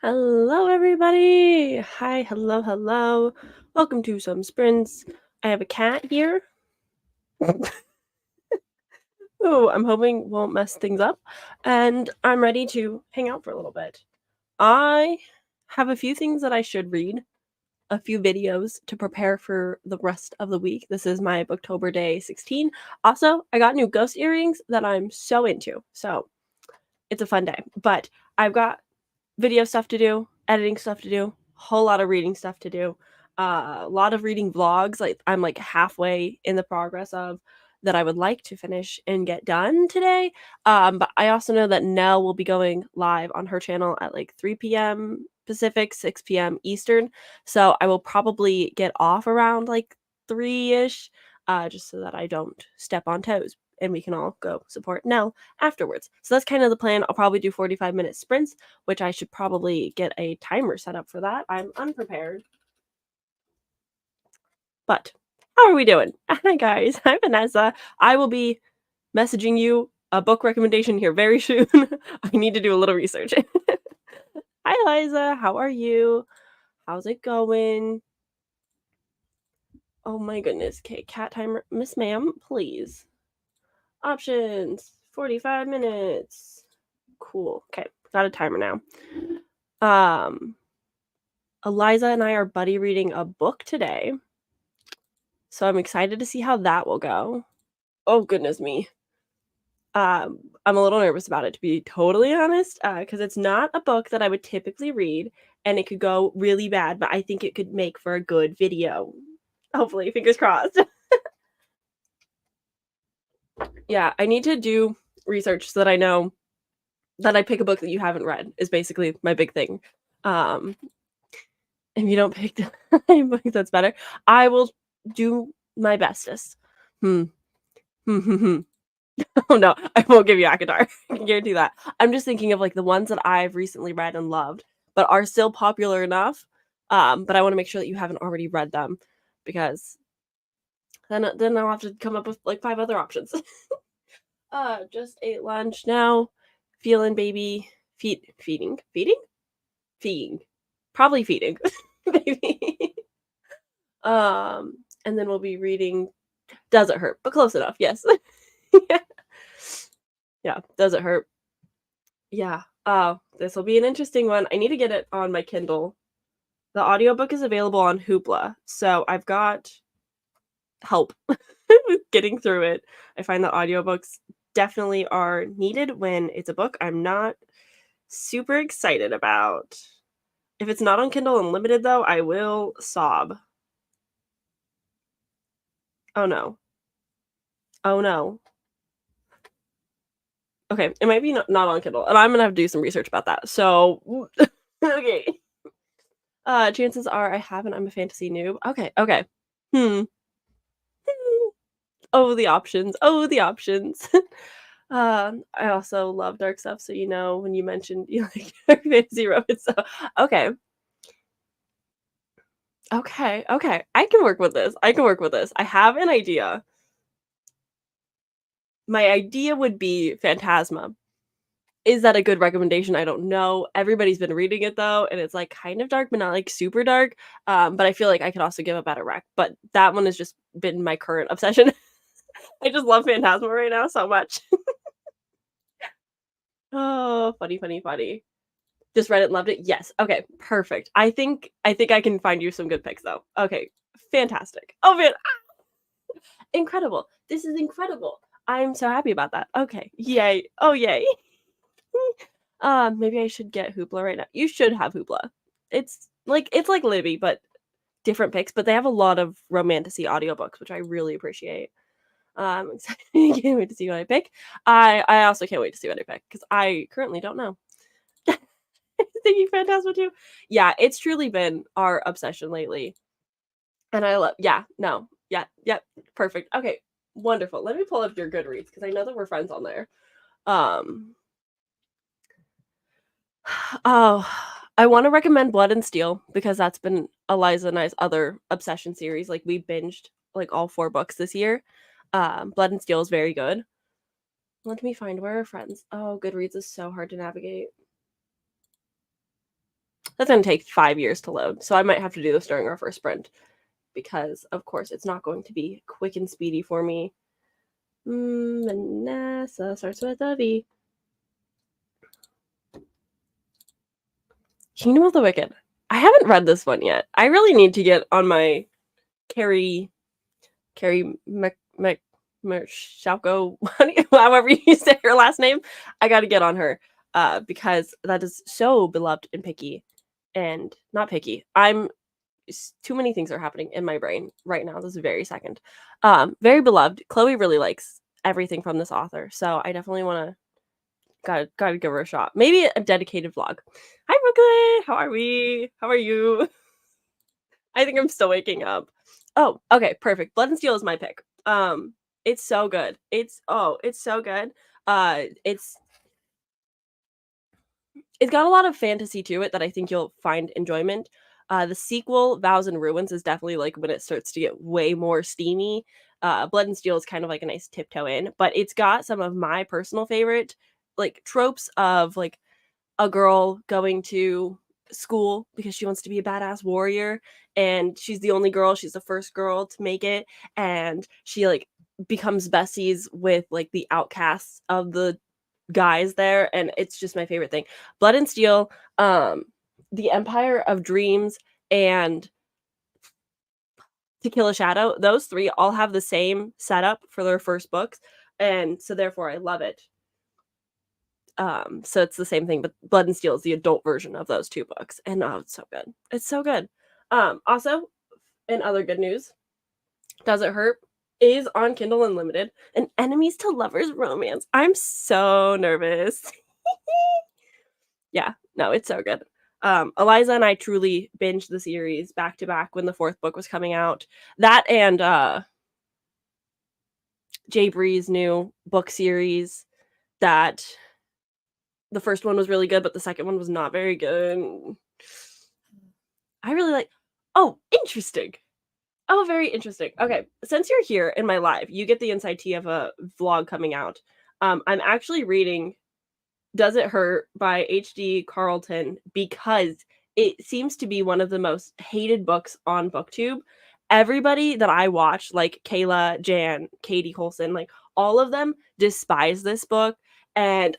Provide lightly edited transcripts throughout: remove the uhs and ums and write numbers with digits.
Hello, everybody. Hi, hello, hello. Welcome to some sprints. I have a cat here. Oh, I'm hoping won't mess things up. And I'm ready to hang out for a little bit. I have a few things that I should read, a few videos to prepare for the rest of the week. This is my Booktober day 16. Also, I got new ghost earrings that I'm so into. So it's a fun day. But I've got video stuff to do, editing stuff to do, whole lot of reading stuff to do. A lot of reading vlogs, like I'm like halfway in the progress of that I would like to finish and get done today. But I also know that Nell will be going live on her channel at like 3 p.m. Pacific, 6 p.m. Eastern. So I will probably get off around like 3-ish, just so that I don't step on toes and we can all go support Nell afterwards. So that's kind of the plan. I'll probably do 45-minute sprints, which I should probably get a timer set up for that. I'm unprepared. But how are we doing? Hi guys, I'm Vanessa. I will be messaging you a book recommendation here very soon. I need to do a little research. Hi Liza, how are you? How's it going? Oh my goodness. Okay, cat timer. Miss ma'am, please. Options. 45 minutes. Cool. Okay, got a timer now. Eliza and I are buddy reading a book today. So I'm excited to see how that will go. Oh goodness me. I'm a little nervous about it, to be totally honest, because it's not a book that I would typically read, and it could go really bad, but I think it could make for a good video. Hopefully, fingers crossed. Yeah, I need to do research so that I know that I pick a book that you haven't read is basically my big thing. Um, if you don't pick the book that's better, I will do my bestest. Hmm. Hmm. Hmm. Hmm. Oh no, I won't give you Akatar. I can guarantee that. I'm just thinking of like the ones that I've recently read and loved, but are still popular enough. But I want to make sure that you haven't already read them, because then I'll have to come up with like 5 other options. Just ate lunch now. Feeling baby feeding, probably feeding, baby. And then we'll be reading. Does it hurt? But close enough. Yes. Yeah. Yeah. Does it hurt? Yeah. Oh, this will be an interesting one. I need to get it on my Kindle. The audiobook is available on Hoopla, so I've got help with getting through it. I find that audiobooks definitely are needed when it's a book I'm not super excited about. If it's not on Kindle Unlimited, though, I will sob. Oh no. Oh no. Okay, it might be not on Kindle, and I'm gonna have to do some research about that. So, okay. Chances are I haven't. I'm a fantasy noob. Okay, okay. Hmm. Oh, the options. Oh, the options. I also love dark stuff, so you know when you mentioned you like dark fantasy romance. So, okay, okay, okay. I can work with this. I can work with this. I have an idea. My idea would be Phantasma. Is that a good recommendation? I don't know. Everybody's been reading it though, and it's like kind of dark, but not like super dark. But I feel like I could also give a better rec. But that one has just been my current obsession. I just love Phantasma right now so much. Oh, funny, funny, funny. Just read it and loved it? Yes. Okay, perfect. I think I can find you some good picks though. Okay, fantastic. Oh man, incredible. This is incredible. I'm so happy about that. Okay, yay. Oh yay. Maybe I should get Hoopla right now. You should have Hoopla. It's like Libby, but different picks. But they have a lot of romantasy audiobooks, which I really appreciate. I can't wait to see what I pick. I also can't wait to see what I pick because I currently don't know. Thinking Phantasma too. Yeah, it's truly been our obsession lately. And I love yeah, no. Yeah, yep, perfect. Okay, wonderful. Let me pull up your Goodreads because I know that we're friends on there. Um oh, I want to recommend Blood and Steel because that's been Eliza and I's other obsession series. Like we binged like all 4 books this year. Blood and Steel is very good. Let me find where are friends. Oh, Goodreads is so hard to navigate. That's gonna take 5 years to load, so I might have to do this during our first sprint because, of course, it's not going to be quick and speedy for me. Vanessa starts with a V. Kingdom of the Wicked. I haven't read this one yet. I really need to get on my Carrie Shalko, however you say her last name. I got to get on her because that is so beloved and picky, and not picky. Too many things are happening in my brain right now. This very second. Very beloved. Chloe really likes everything from this author, so I definitely want to gotta give her a shot. Maybe a dedicated vlog. Hi Brooklyn, how are we? How are you? I think I'm still waking up. Oh, okay, perfect. Blood and Steel is my pick. It's so good. It's so good. It's got a lot of fantasy to it that I think you'll find enjoyment. The sequel, Vows and Ruins, is definitely like when it starts to get way more steamy. Blood and Steel is kind of like a nice tiptoe in, but it's got some of my personal favorite like tropes of like a girl going to school because she wants to be a badass warrior, and she's the only girl, she's the first girl to make it, and she like becomes besties with like the outcasts of the guys there, and it's just my favorite thing. Blood and Steel, The Empire of Dreams, and To Kill a Shadow, those 3 all have the same setup for their first books, and so therefore I love it. So it's the same thing, but Blood and Steel is the adult version of those 2 books, and oh, it's so good. It's so good. Also, in other good news, Does It Hurt is on Kindle Unlimited, an enemies to lovers romance. I'm so nervous. Yeah, no, it's so good. Eliza and I truly binged the series back to back when the 4th book was coming out. That and Jay Bree's new book series that the first one was really good, but the second one was not very good. I really like. Oh, interesting. Oh, very interesting. Okay, since you're here in my live, you get the inside tea of a vlog coming out. I'm actually reading Does It Hurt by H.D. Carlton because it seems to be one of the most hated books on BookTube. Everybody that I watch, like Kayla, Jan, Katie Colson, like all of them despise this book, and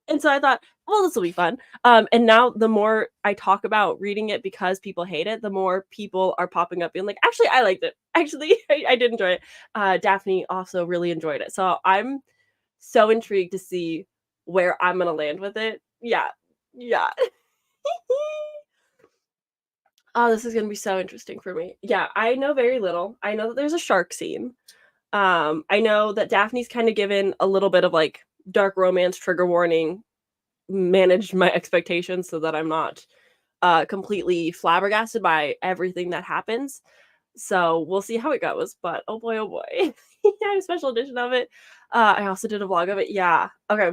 and so I thought, well, this will be fun. And now the more I talk about reading it because people hate it, the more people are popping up being like, actually, I liked it. Actually, I did enjoy it. Daphne also really enjoyed it. So I'm so intrigued to see where I'm gonna land with it. Yeah. Yeah. Oh, this is gonna be so interesting for me. Yeah, I know very little. I know that there's a shark scene. I know that Daphne's kind of given a little bit of like dark romance trigger warning, managed my expectations so that I'm not completely flabbergasted by everything that happens. So we'll see how it goes. But oh boy, oh boy. I have a special edition of it. I also did a vlog of it. Yeah. Okay.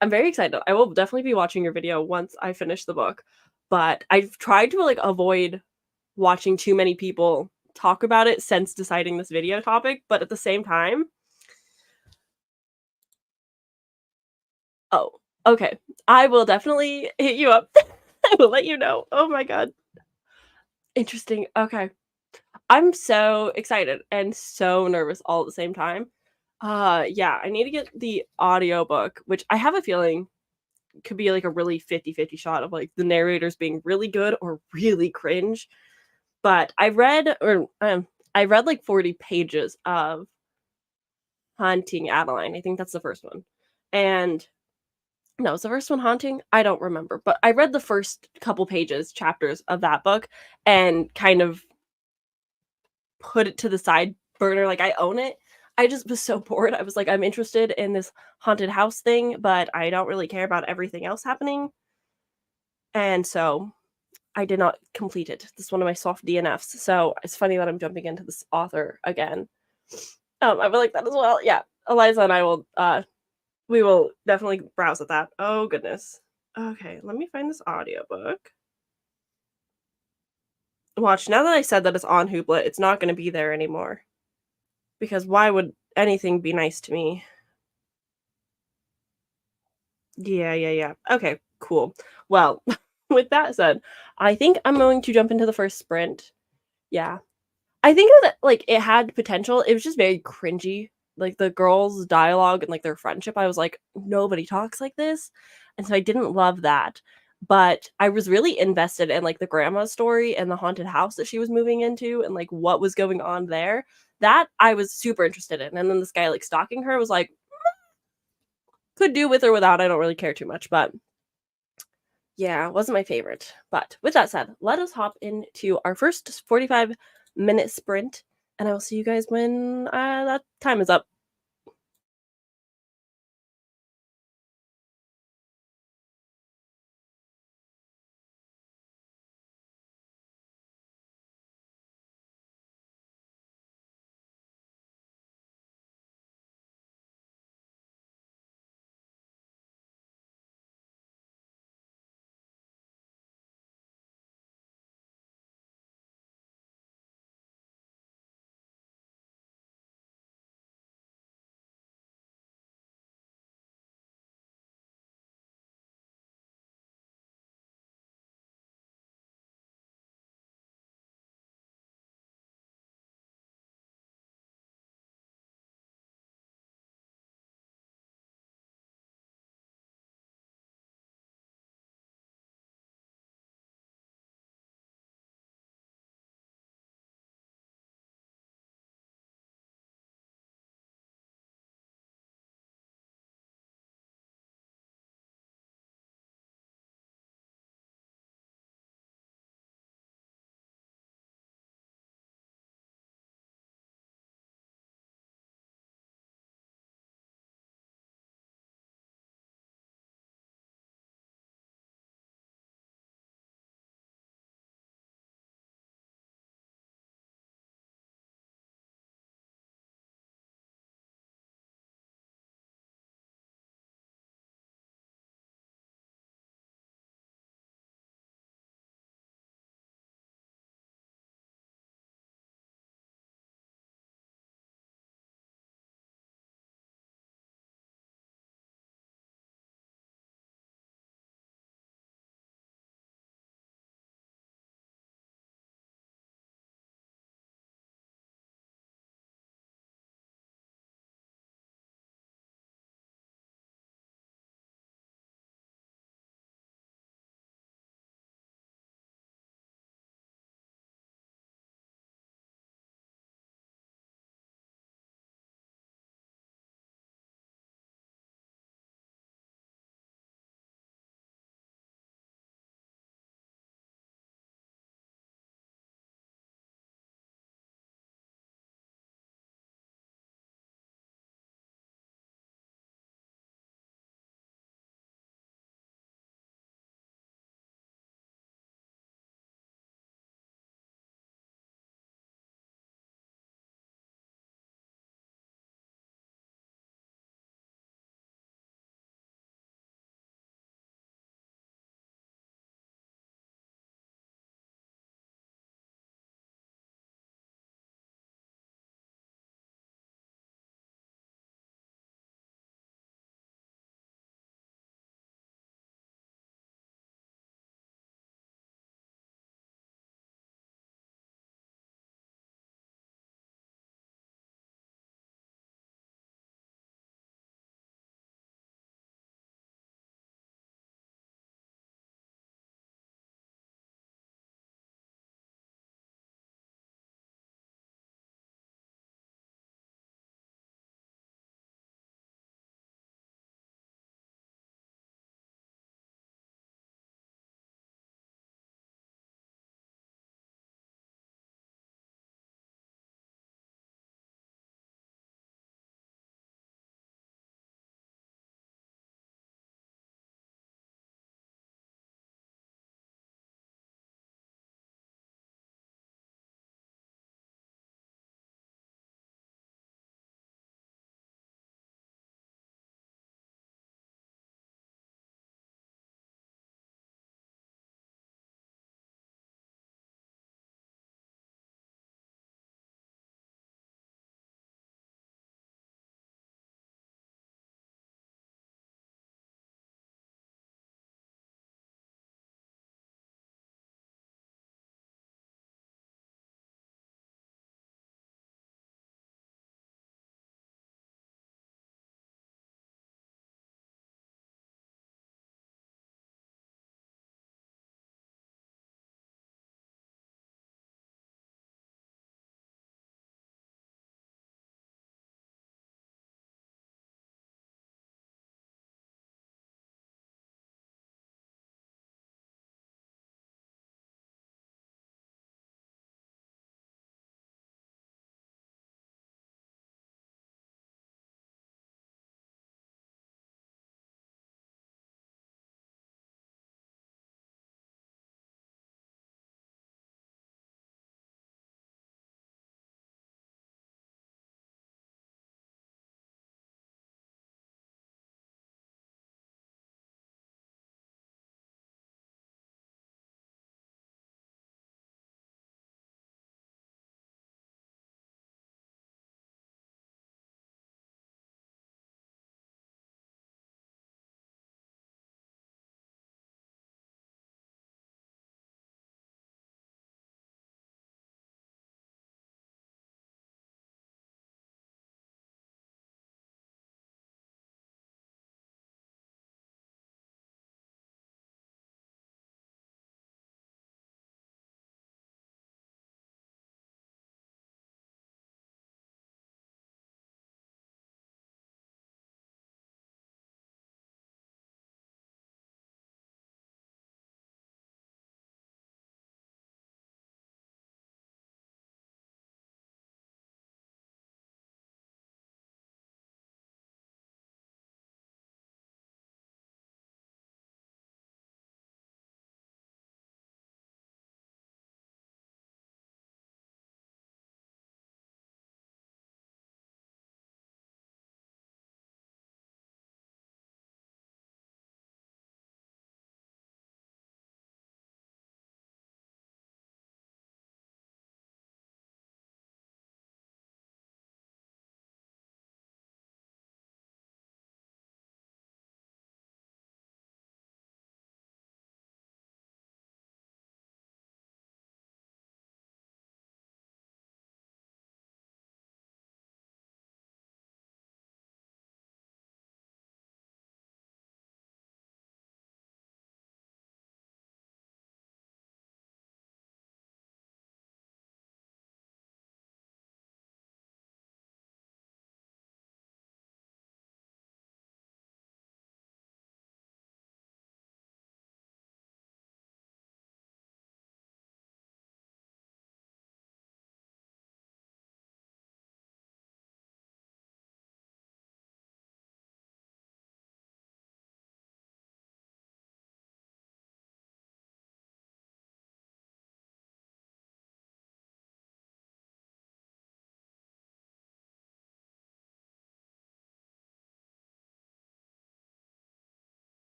I'm very excited. I will definitely be watching your video once I finish the book. But I've tried to like avoid watching too many people talk about it since deciding this video topic. But at the same time, oh, okay. I will definitely hit you up. I will let you know. Oh my god. Interesting. Okay. I'm so excited and so nervous all at the same time. Yeah, I need to get the audiobook, which I have a feeling could be like a really 50-50 shot of like the narrators being really good or really cringe. But I read like 40 pages of Haunting Adeline. I think that's the first one. And no, is the first one Haunting? I don't remember. But I read the first couple pages, chapters of that book, and kind of put it to the side burner. Like I own it. I just was so bored. I was like, I'm interested in this haunted house thing, but I don't really care about everything else happening. And so I did not complete it. This is one of my soft DNFs. So it's funny that I'm jumping into this author again. I would like that as well. Yeah. Eliza and I will we will definitely browse at that. Oh goodness. Okay, let me find this audiobook. Watch, now that I said that it's on Hoopla, it's not gonna be there anymore. Because why would anything be nice to me? Yeah. Okay, cool. Well, with that said, I think I'm going to jump into the first sprint. Yeah. I think that, like, it had potential, it was just very cringy. Like, the girls' dialogue and, like, their friendship, I was like, "Nobody talks like this," and so I didn't love that, but I was really invested in, like, the grandma's story and the haunted house that she was moving into and, like, what was going on there. That I was super interested in, and then this guy, like, stalking her was like, could do with or without, I don't really care too much, but yeah, wasn't my favorite. But with that said, let us hop into our first 45-minute sprint, and I will see you guys when that time is up.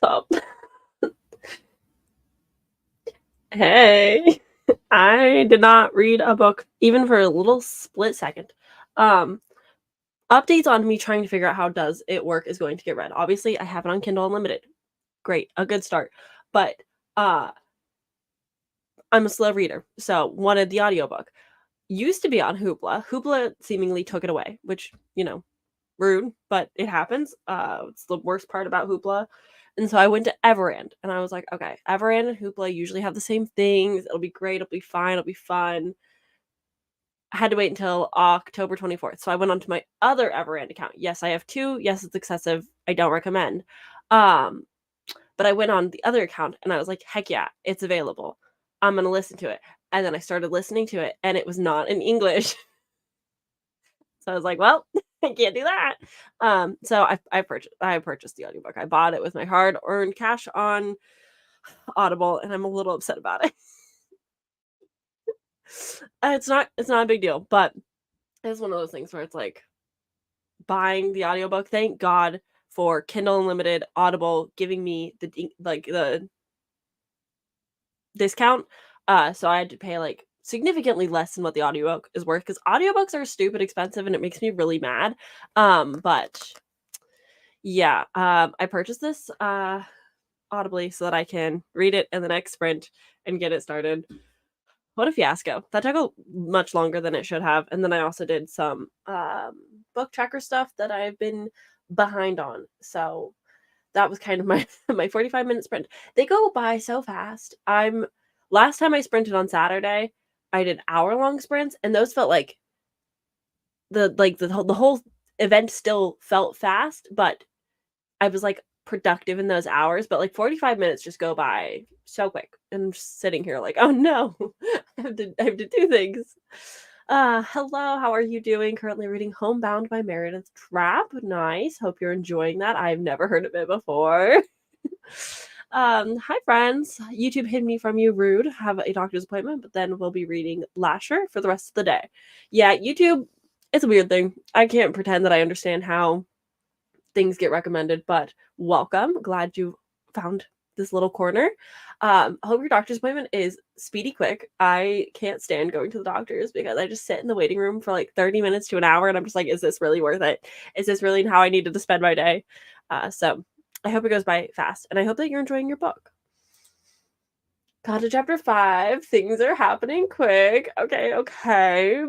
So, hey, I did not read a book even for a little split second. Um, Updates on me trying to figure out how does it work is going to get read. Obviously, I have it on Kindle Unlimited. Great, a good start. But uh I'm a slow reader, so wanted the audiobook. Used to be on Hoopla. Hoopla seemingly took it away, which, rude, but it happens. It's the worst part about Hoopla. And so I went to Everand and I was like, okay, Everand and Hoopla usually have the same things. It'll be great. It'll be fine. It'll be fun. I had to wait until October 24th. So I went onto my other Everand account. Yes, I have two. Yes, it's excessive. I don't recommend. Um, but I went on the other account and I was like, heck yeah, it's available. I'm going to listen to it. And then I started listening to it and it was not in English. So I was like, well, I can't do that. So I purchased the audiobook. I bought it with my hard-earned cash on Audible, and I'm a little upset about it. It's not a big deal, but it's one of those things where it's like buying the audiobook. Thank God for Kindle Unlimited, Audible giving me the discount. So I had to pay like significantly less than what the audiobook is worth because audiobooks are stupid expensive and it makes me really mad. But yeah, I purchased this audibly so that I can read it in the next sprint and get it started. What a fiasco. That took much longer than it should have. And then I also did some book tracker stuff that I've been behind on. So that was kind of my my 45-minute sprint. They go by so fast. Last time I sprinted on Saturday, I did hour-long sprints and those felt like the whole event still felt fast, but I was like productive in those hours, but like 45 minutes just go by so quick. And I'm just sitting here like, oh no, I have to do things. Hello, how are you doing? Currently reading Homebound by Meredith Trapp. Nice. Hope you're enjoying that. I've never heard of it before. Hi friends. YouTube hid me from you, rude. Have a doctor's appointment, but then we'll be reading Lasher for the rest of the day. Yeah, YouTube, it's a weird thing. I can't pretend that I understand how things get recommended, but welcome. Glad you found this little corner. Hope your doctor's appointment is speedy quick. I can't stand going to the doctors because I just sit in the waiting room for like 30 minutes to an hour and I'm just like, is this really worth it? Is this really how I needed to spend my day? So I hope it goes by fast and I hope that you're enjoying your book. Got to chapter 5. Things are happening quick. Okay.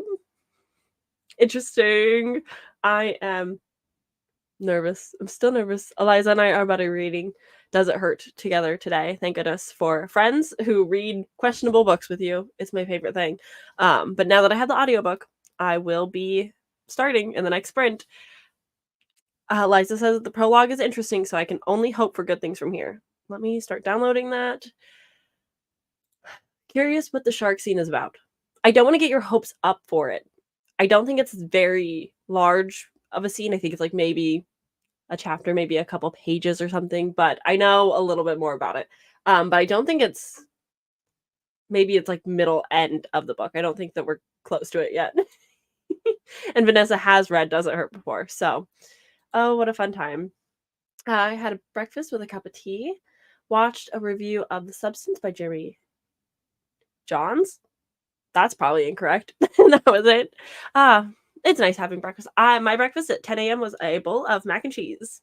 Interesting. I am nervous. I'm still nervous. Eliza and I are about to reading Does It Hurt together today. Thank goodness for friends who read questionable books with you. It's my favorite thing. But now that I have the audiobook, I will be starting in the next sprint. Eliza says that the prologue is interesting, so I can only hope for good things from here. Let me start downloading that. Curious what the shark scene is about. I don't want to get your hopes up for it. I don't think it's very large of a scene. I think it's like maybe a chapter, maybe a couple pages or something, but I know a little bit more about it. But I don't think maybe it's like middle end of the book. I don't think that we're close to it yet. And Vanessa has read Does It Hurt before. So, oh, what a fun time. I had a breakfast with a cup of tea, watched a review of The Substance by Jeremy Johns. That's probably incorrect. That was it. It's nice having breakfast. My breakfast at 10 a.m. was a bowl of mac and cheese.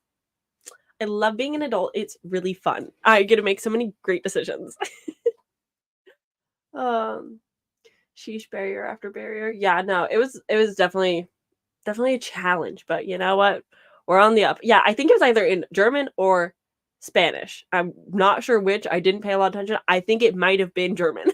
I love being an adult. It's really fun. I get to make so many great decisions. Sheesh, barrier after barrier. Yeah, no, it was definitely a challenge, but you know what? We're on the up. Yeah, I think it was either in German or Spanish. I'm not sure which. I didn't pay a lot of attention. I think it might have been German.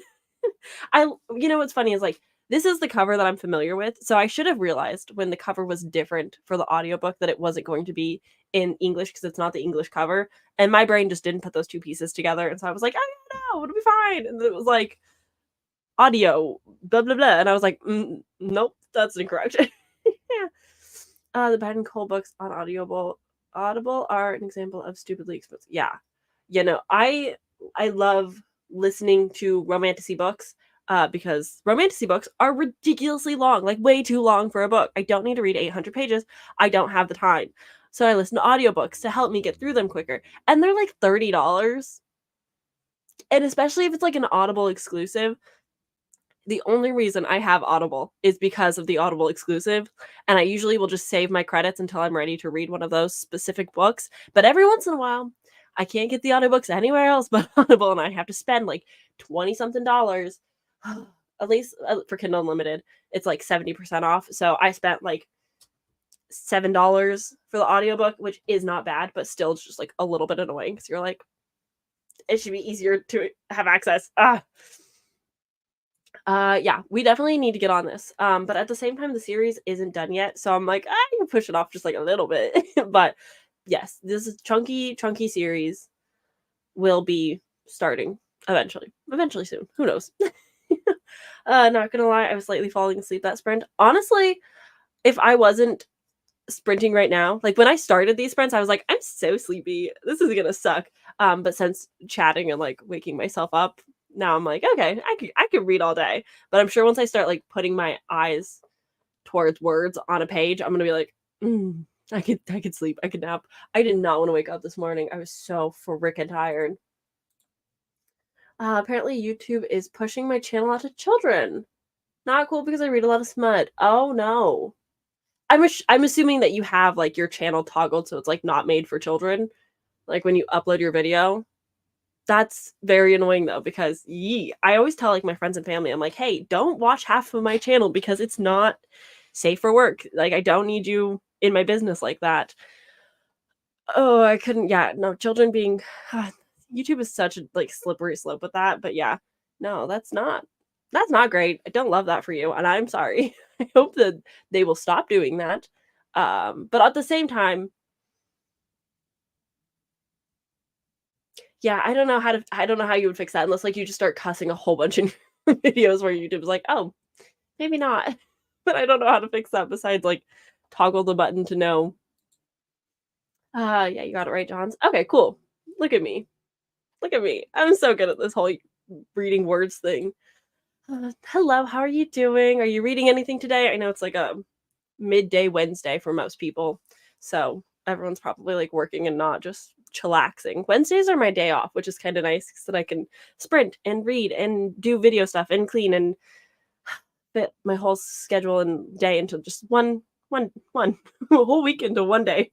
You know what's funny is like this is the cover that I'm familiar with. So I should have realized when the cover was different for the audiobook that it wasn't going to be in English because it's not the English cover. And my brain just didn't put those two pieces together. And so I was like, oh no, it'll be fine. And it was like audio, blah blah blah. And I was like, nope, that's incorrect. Yeah. The Bad and Cole books on Audible are an example of stupidly expensive. Yeah. I love listening to romantasy books because romantasy books are ridiculously long, like way too long for a book. I don't need to read 800 pages. I don't have the time. So I listen to audiobooks to help me get through them quicker, and they're like $30. And especially if it's like an Audible exclusive, the only reason I have Audible is because of the Audible exclusive, and I usually will just save my credits until I'm ready to read one of those specific books, but every once in a while, I can't get the audiobooks anywhere else but Audible, and I have to spend, like, 20 something dollars, at least, for Kindle Unlimited, it's, like, 70% off, so I spent, like, $7 for the audiobook, which is not bad, but still just, like, a little bit annoying because 'cause you're like, "It should be easier to have access." Ah. Yeah, we definitely need to get on this. But at the same time, the series isn't done yet, so I'm like, I can push it off just like a little bit. But yes, this is chunky series will be starting eventually. Eventually soon. Who knows? Not gonna lie, I was slightly falling asleep that sprint. Honestly, if I wasn't sprinting right now, like when I started these sprints, I was like, I'm so sleepy. This is gonna suck. But since chatting and like waking myself up, now I'm like, okay, I could read all day. But I'm sure once I start like putting my eyes towards words on a page, I'm gonna be like, I could sleep, I could nap. I did not want to wake up this morning. I was so freaking tired. Apparently YouTube is pushing my channel out to children. Not cool because I read a lot of smut. Oh no. I'm assuming that you have, like, your channel toggled so it's, like, not made for children, like, when you upload your video. That's very annoying, though, because, yee I always tell, like, my friends and family, I'm like, "Hey, don't watch half of my channel because it's not safe for work. Like, I don't need you in my business like that." Oh, I couldn't yeah, no, children being YouTube is such a, like, slippery slope with that, but yeah. No, that's not great. I don't love that for you, and I'm sorry. I hope that they will stop doing that. But at the same time, yeah, I don't know how you would fix that unless, like, you just start cussing a whole bunch in your videos where YouTube's like, "Oh, maybe not." But I don't know how to fix that besides, like, toggle the button to no. Yeah, you got it right, Johns. Okay, cool. Look at me. Look at me. I'm so good at this whole reading words thing. Hello, how are you doing? Are you reading anything today? I know it's like a midday Wednesday for most people. So everyone's probably like working and not just chillaxing. Wednesdays are my day off, which is kind of nice so that I can sprint and read and do video stuff and clean and fit my whole schedule and day into just one a whole week into one day.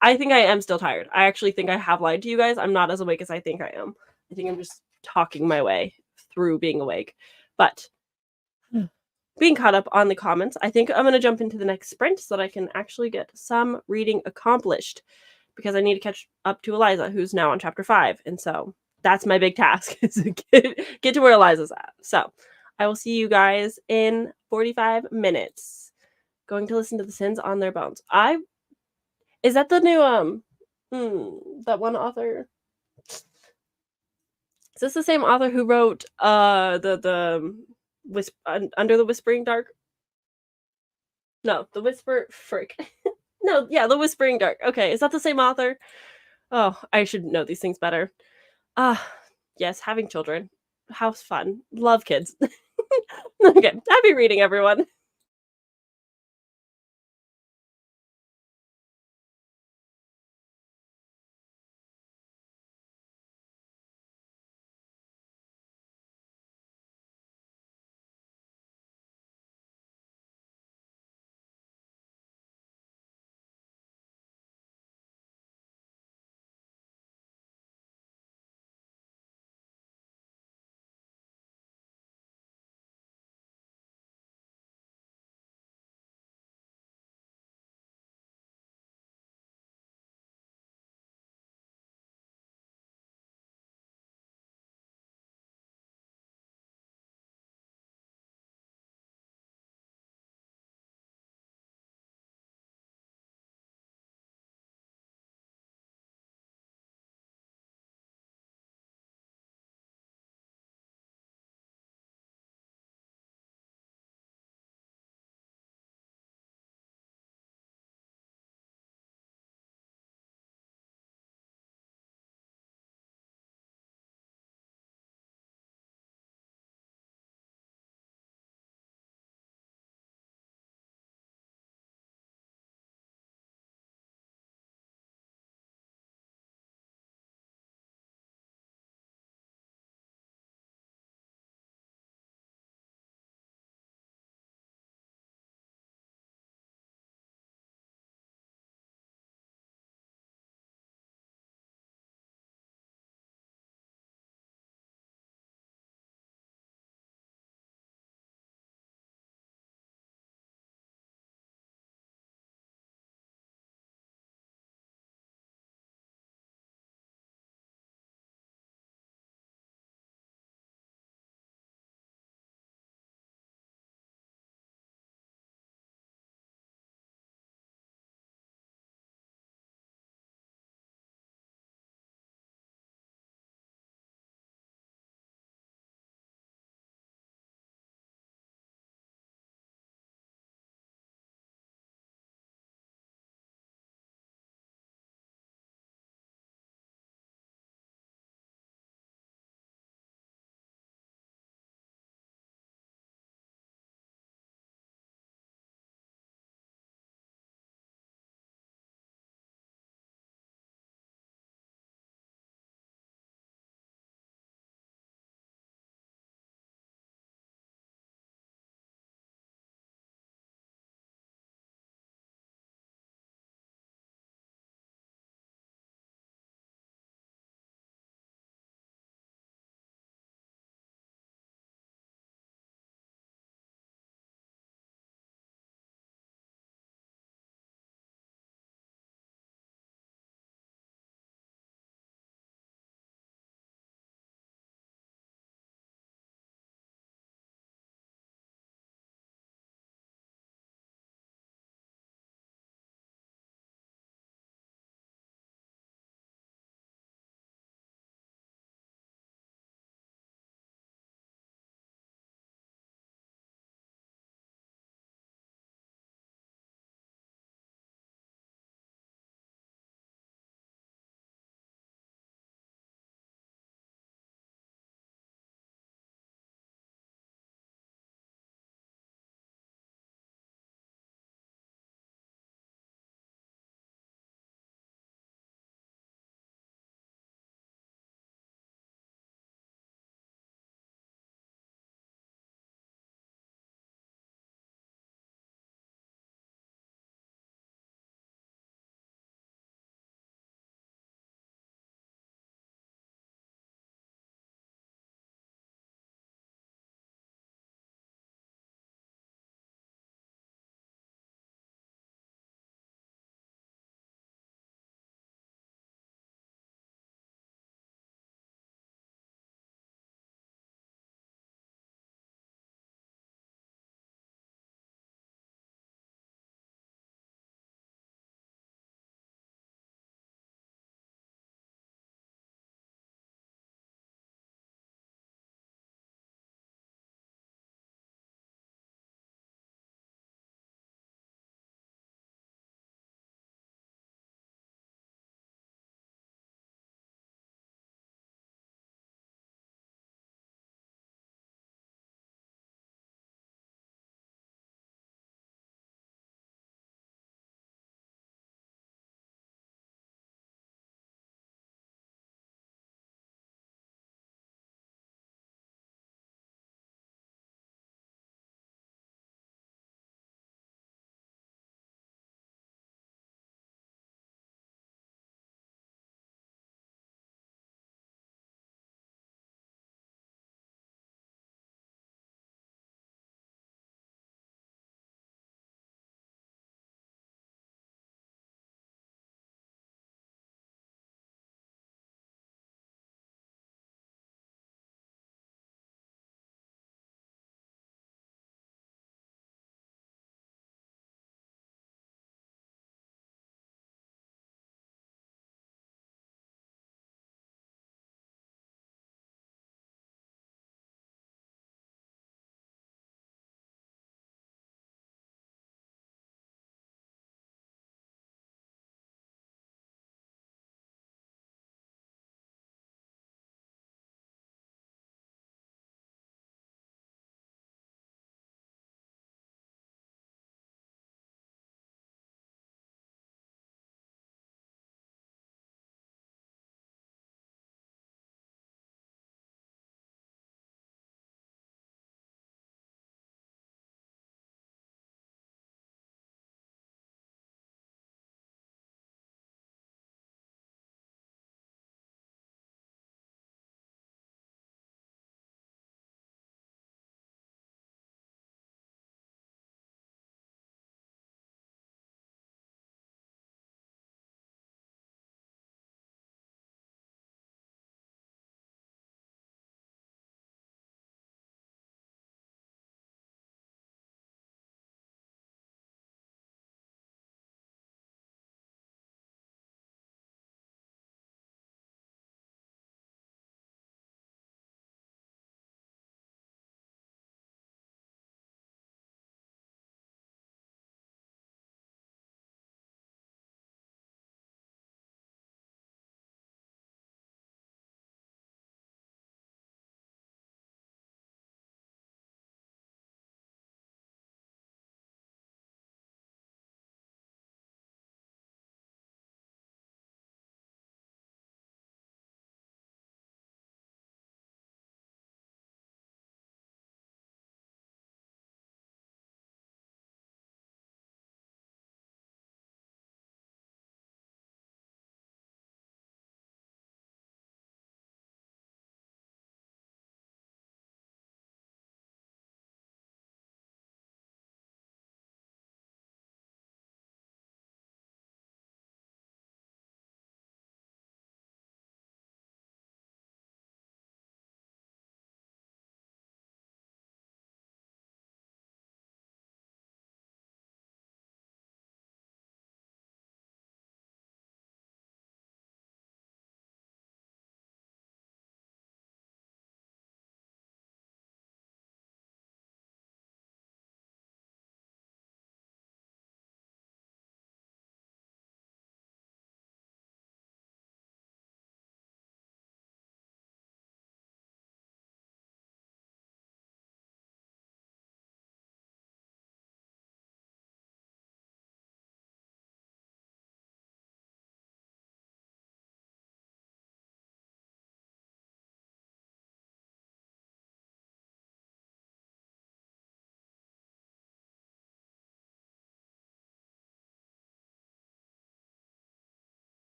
I think I am still tired. I actually think I have lied to you guys. I'm not as awake as I think I am. I think I'm just talking my way through being awake. But being caught up on the comments, I think I'm gonna jump into the next sprint so that I can actually get some reading accomplished because I need to catch up to Eliza, who's now on chapter 5. And so that's my big task is to get to where Eliza's at. So I will see you guys in 45 minutes. Going to listen to the Sins on Their Bones. I is that the new that one author? Is this the same author who wrote Under the Whispering Dark? No, the Whisper frick. No, yeah, the Whispering Dark. Okay, is that the same author? Oh, I should know these things better. Ah, yes, having children. How's fun. Love kids. Okay, happy reading, everyone.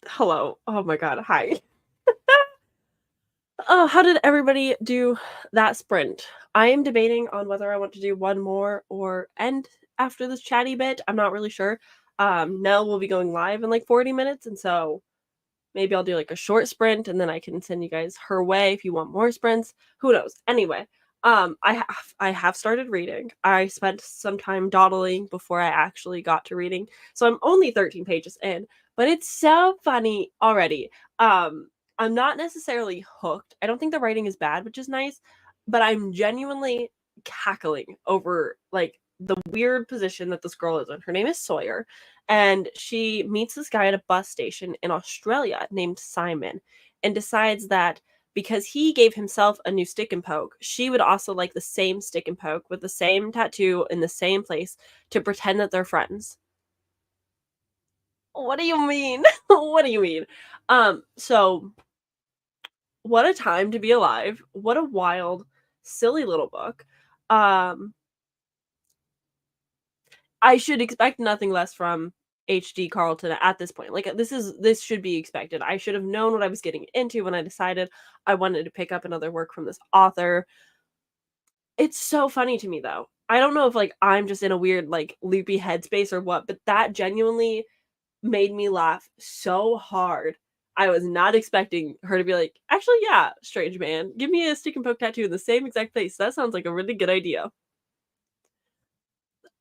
Hello. Oh my god, hi. Oh, how did everybody do that sprint? I am debating on whether I want to do one more or end after this chatty bit. I'm not really sure. Nell will be going live in like 40 minutes, and so maybe I'll do like a short sprint and then I can send you guys her way if you want more sprints. Who knows? Anyway, I have started reading. I spent some time dawdling before I actually got to reading. So I'm only 13 pages in, but it's so funny already. I'm not necessarily hooked. I don't think the writing is bad, which is nice, but I'm genuinely cackling over like the weird position that this girl is in. Her name is Sawyer, and she meets this guy at a bus station in Australia named Simon and decides that because he gave himself a new stick and poke, she would also like the same stick and poke with the same tattoo in the same place to pretend that they're friends. What do you mean? What do you mean? So what a time to be alive. What a wild, silly little book. Um, I should expect nothing less from HD Carlton at this point. Like this should be expected. I should have known what I was getting into when I decided I wanted to pick up another work from this author. It's so funny to me though. I don't know if like I'm just in a weird like loopy headspace or what, but that genuinely made me laugh so hard. I was not expecting her to be like, actually, yeah, strange man, give me a stick and poke tattoo in the same exact place. That sounds like a really good idea.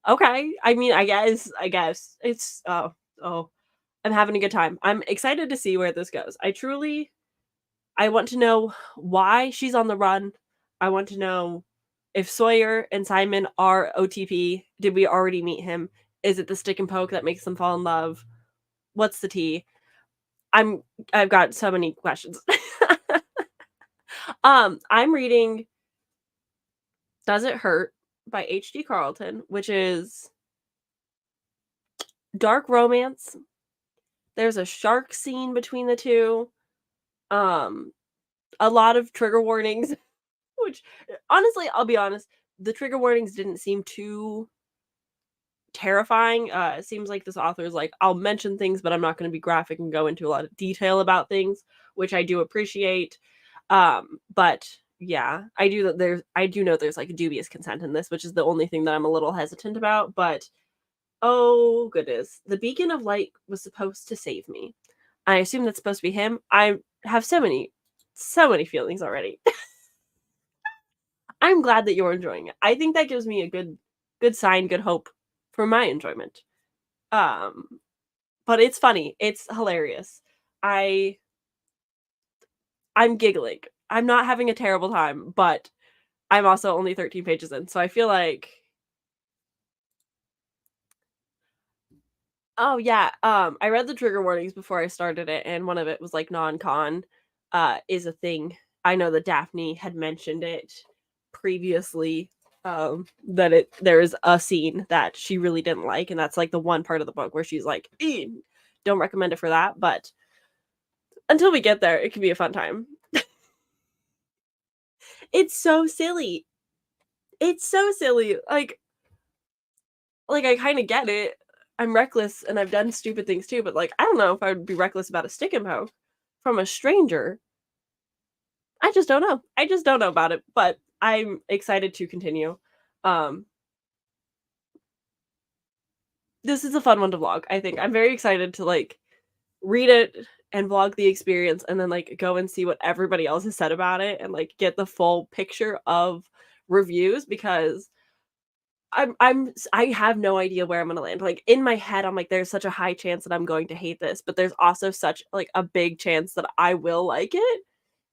Okay. I mean, I guess. It's oh, I'm having a good time. I'm excited to see where this goes. I want to know why she's on the run. I want to know if Sawyer and Simon are OTP. Did we already meet him? Is it the stick and poke that makes them fall in love? What's the tea? I've got so many questions. I'm reading Does It Hurt by H.D. Carlton, which is dark romance. There's a shark scene between the two. Um, a lot of trigger warnings, which honestly, I'll be honest, the trigger warnings didn't seem too terrifying. It seems like this author is like, I'll mention things, but I'm not going to be graphic and go into a lot of detail about things, which I do appreciate. But yeah, I do know there's like dubious consent in this, which is the only thing that I'm a little hesitant about. But oh goodness, the beacon of light was supposed to save me. I assume that's supposed to be him. I have so many feelings already. I'm glad that you're enjoying it. I think that gives me a good sign, good hope for my enjoyment. Um, but it's funny. It's hilarious. I I'm giggling. I'm not having a terrible time, but I'm also only 13 pages in, so I feel like oh yeah, I read the trigger warnings before I started it, and one of it was like non-con is a thing. I know that Daphne had mentioned it previously, that there is a scene that she really didn't like, and that's like the one part of the book where she's like, don't recommend it for that, but until we get there, it can be a fun time. It's so silly. It's so silly. Like I kind of get it. I'm reckless and I've done stupid things too, but like I don't know if I would be reckless about a stick and poke from a stranger. I just don't know. I just don't know about it, but I'm excited to continue. Um this is a fun one to vlog. I think I'm very excited to like read it and vlog the experience and then like go and see what everybody else has said about it and like get the full picture of reviews because I have no idea where I'm gonna land. Like in my head, I'm like, there's such a high chance that I'm going to hate this, but there's also such like a big chance that I will like it.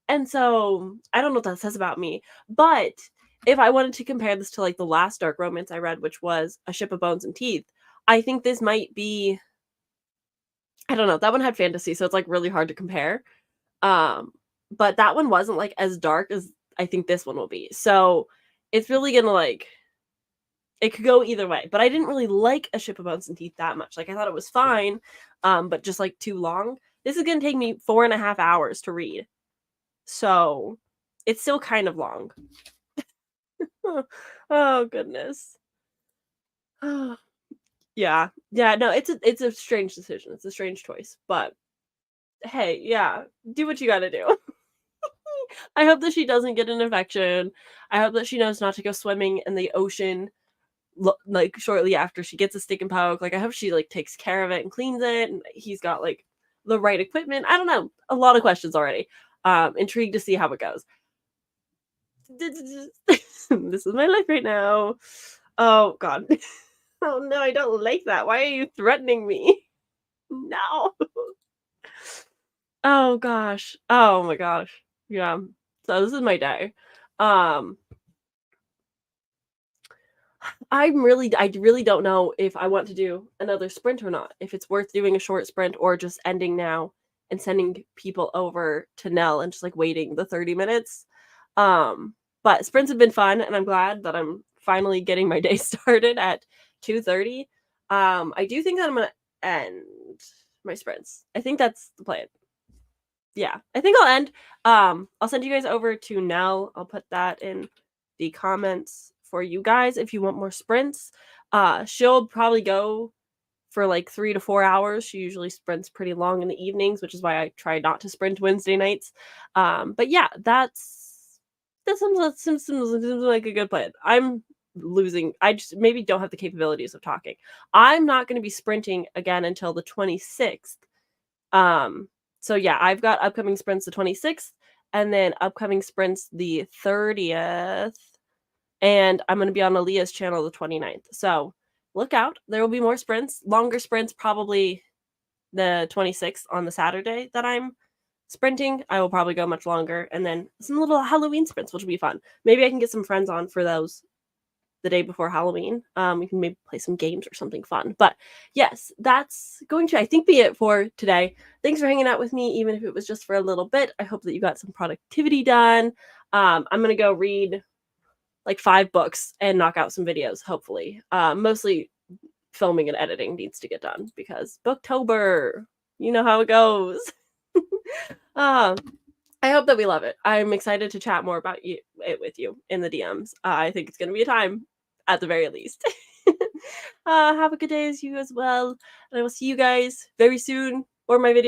And so I don't know what that says about me. But if I wanted to compare this to like the last dark romance I read, which was A Ship of Bones and Teeth, I think this might be I don't know, that one had fantasy, so it's like really hard to compare. Um, but that one wasn't like as dark as I think this one will be. So it's really gonna like it could go either way, but I didn't really like A Ship of Bones and Teeth that much. Like, I thought it was fine, but just, like, too long. This is gonna take me 4.5 hours to read, so it's still kind of long. Oh, goodness. Yeah. Yeah, no, it's a strange decision. It's a strange choice, but hey, yeah, do what you gotta do. I hope that she doesn't get an infection. I hope that she knows not to go swimming in the ocean like shortly after she gets a stick and poke. Like I hope she like takes care of it and cleans it and he's got like the right equipment. I don't know. A lot of questions already. Intrigued to see how it goes. This is my life right now. Oh god. Oh no, I don't like that. Why are you threatening me? No. Oh gosh. Oh my gosh. Yeah. So this is my day. Um I really don't know if I want to do another sprint or not. If it's worth doing a short sprint or just ending now and sending people over to Nell and just like waiting the 30 minutes. But sprints have been fun and I'm glad that I'm finally getting my day started at 2:30. I do think that I'm gonna end my sprints. I think that's the plan. Yeah, I think I'll end. I'll send you guys over to Nell. I'll put that in the comments for you guys if you want more sprints. She'll probably go for like 3 to 4 hours. She usually sprints pretty long in the evenings, which is why I try not to sprint Wednesday nights. But yeah, that seems like a good plan. I'm losing. I just maybe don't have the capabilities of talking. I'm not going to be sprinting again until the 26th. Um, so yeah, I've got upcoming sprints the 26th and then upcoming sprints the 30th. And I'm going to be on Aaliyah's channel the 29th. So look out. There will be more sprints, longer sprints, probably the 26th on the Saturday that I'm sprinting. I will probably go much longer. And then some little Halloween sprints, which will be fun. Maybe I can get some friends on for those the day before Halloween. We can maybe play some games or something fun. But yes, that's going to, I think, be it for today. Thanks for hanging out with me, even if it was just for a little bit. I hope that you got some productivity done. I'm going to go read like 5 books and knock out some videos, hopefully. Mostly filming and editing needs to get done because booktober, you know how it goes. um, I hope that we love it. I'm excited to chat more about it with you in the DMs. I think it's going to be a time at the very least. Have a good day as you as well. And I will see you guys very soon for my video